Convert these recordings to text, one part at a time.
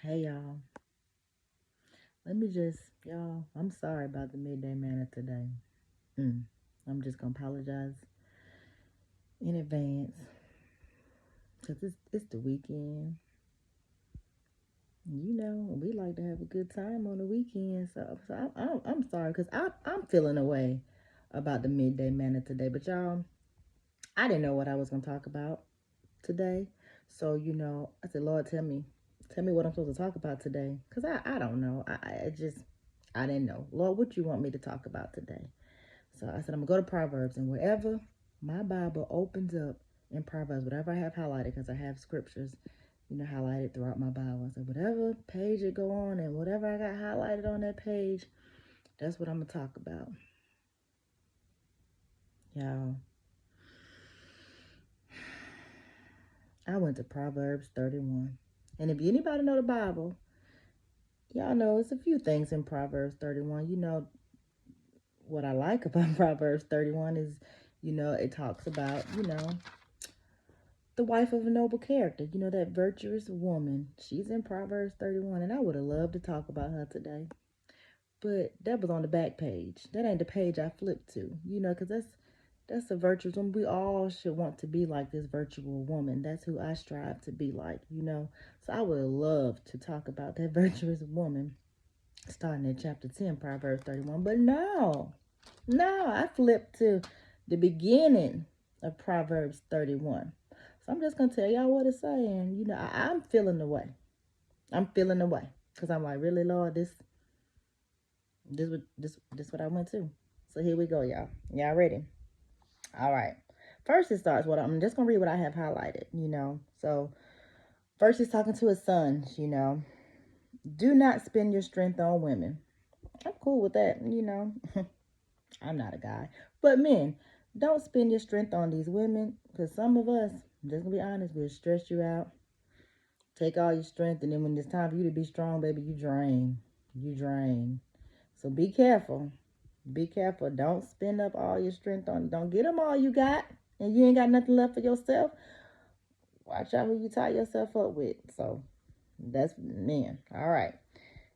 Hey y'all, y'all, I'm sorry about the midday manna today. Mm. I'm just gonna apologize in advance because it's the weekend. You know, we like to have a good time on the weekend. So I'm sorry because I'm feeling away about the midday manna today. But y'all, I didn't know what I was gonna talk about today. So, I said, Lord, tell me what I'm supposed to talk about today. Because I don't know. I didn't know. Lord, what you want me to talk about today? So I said, I'm going to go to Proverbs. And wherever my Bible opens up in Proverbs, whatever I have highlighted, because I have scriptures, highlighted throughout my Bible. I said, whatever page it go on and whatever I got highlighted on that page, that's what I'm going to talk about. Y'all, I went to Proverbs 31. And if anybody know the Bible, y'all know it's a few things in Proverbs 31. What I like about Proverbs 31 is, it talks about, the wife of a noble character, that virtuous woman. She's in Proverbs 31, and I would have loved to talk about her today. But that was on the back page. That ain't the page I flipped to, because that's a virtuous woman. We all should want to be like this virtual woman. That's who I strive to be like. So I would have loved to talk about that virtuous woman starting at chapter 10, Proverbs 31. But no, I flipped to the beginning of Proverbs 31. So I'm just going to tell y'all what it's saying. I'm feeling the way. I'm feeling the way. Because I'm like, really, Lord, this what I went to. So here we go, y'all. Y'all ready? All right. First, it starts what I'm just going to read what I have highlighted. So first, he's talking to his sons. Do not spend your strength on women. I'm cool with that. I'm not a guy. But men, don't spend your strength on these women because some of us, just gonna be honest, will stress you out, take all your strength, and then when it's time for you to be strong, baby, you drain. You drain. So be careful. Be careful. Don't spend up all your strength on, don't get them all you got, and you ain't got nothing left for yourself. Watch out who you tie yourself up with. So that's men. All right.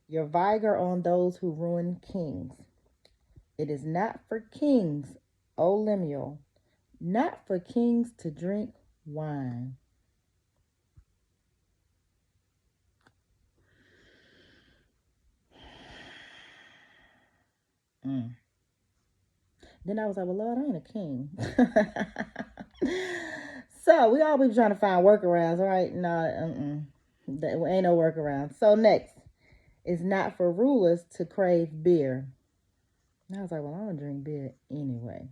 Your vigor on those who ruin kings. It is not for kings, O Lemuel, not for kings to drink wine. Mm. Then I was like, well, Lord, I ain't a king. So we always trying to find workarounds, right? No, there ain't no workaround. So next, it's not for rulers to crave beer. And I was like, well, I don't drink beer anyway.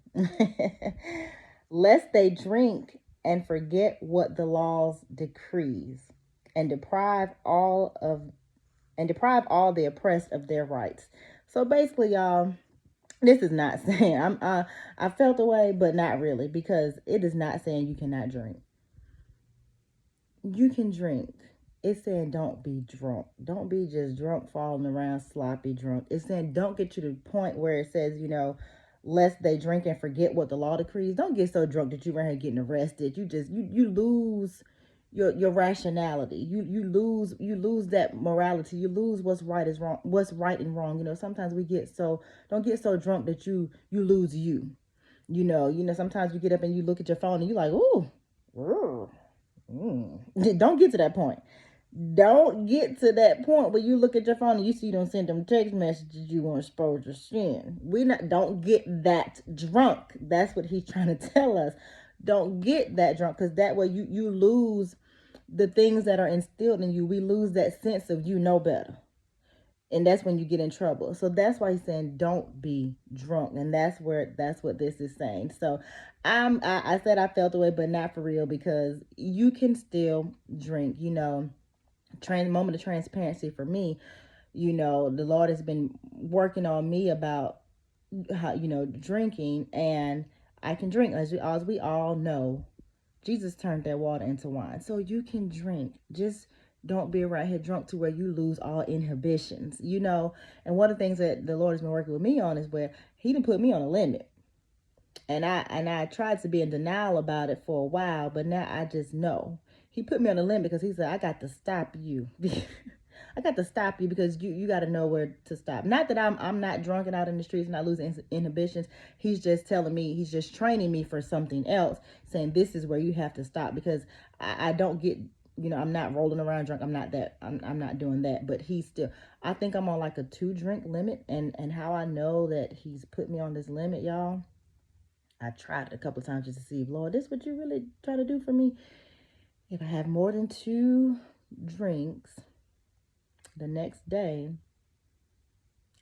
Lest they drink and forget what the laws decrees and deprive all the oppressed of their rights. So basically, y'all, this is not saying I felt away, but not really because it is not saying you cannot drink. You can drink. It's saying don't be drunk. Don't be just drunk, falling around, sloppy drunk. It's saying don't get to the point where it says, lest they drink and forget what the law decrees. Don't get so drunk that you're right here getting arrested. You lose your rationality. You lose that morality. You lose what's right is wrong, what's right and wrong. Sometimes we get so don't get so drunk that you lose you. Sometimes you get up and you look at your phone and you're like, ooh. Don't get to that point. Don't get to that point where you look at your phone and you see them send them text messages you want to expose your sin. We not don't get that drunk. That's what he's trying to tell us. Don't get that drunk because that way you lose the things that are instilled in you. We lose that sense of you know better. And that's when you get in trouble. So that's why he's saying don't be drunk. And that's what this is saying. So I said I felt the way, but not for real because you can still drink, moment of transparency for me, the Lord has been working on me about how, drinking and I can drink as we all know. Jesus turned that water into wine. So you can drink. Just don't be around here drunk to where you lose all inhibitions. And one of the things that the Lord has been working with me on is where He didn't put me on a limit. And I tried to be in denial about it for a while, but now I just know. He put me on a limit because He said, I got to stop you. I got to stop you because you got to know where to stop. Not that I'm not drunk and out in the streets and I lose inhibitions. He's just telling me, he's just training me for something else, saying this is where you have to stop because I don't get, I'm not rolling around drunk. I'm not that. I'm not doing that. But he's still. I think I'm on like a 2 drink limit, and how I know that he's put me on this limit, y'all. I tried it a couple of times just to see, Lord, this what you really try to do for me? If I have more than 2 drinks, the next day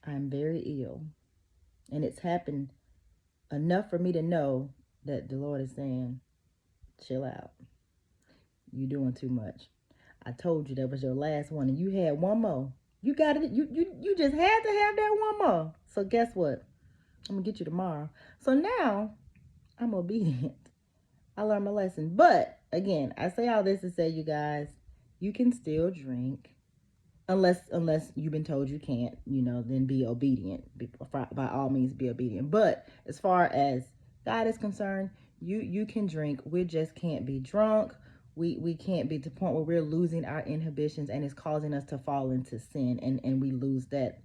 I'm very ill, and it's happened enough for me to know that the Lord is saying, chill out. You doing too much. I told you that was your last one, and you had one more. You got it. You just had to have that one more. So guess what? I'm gonna get you tomorrow. So now I'm obedient. I learned my lesson. But again, I say all this to say, you guys, you can still drink unless you've been told you can't. Then be obedient. By all means, be obedient. But as far as God is concerned, you can drink. We just can't be drunk. We can't be to the point where we're losing our inhibitions and it's causing us to fall into sin, and we lose that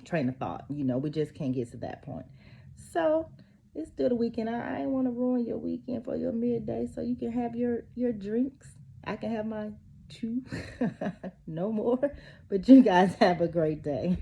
train of thought. We just can't get to that point. So it's still the weekend. I ain't want to ruin your weekend for your midday, so you can have your drinks. I can have my 2, no more. But you guys have a great day.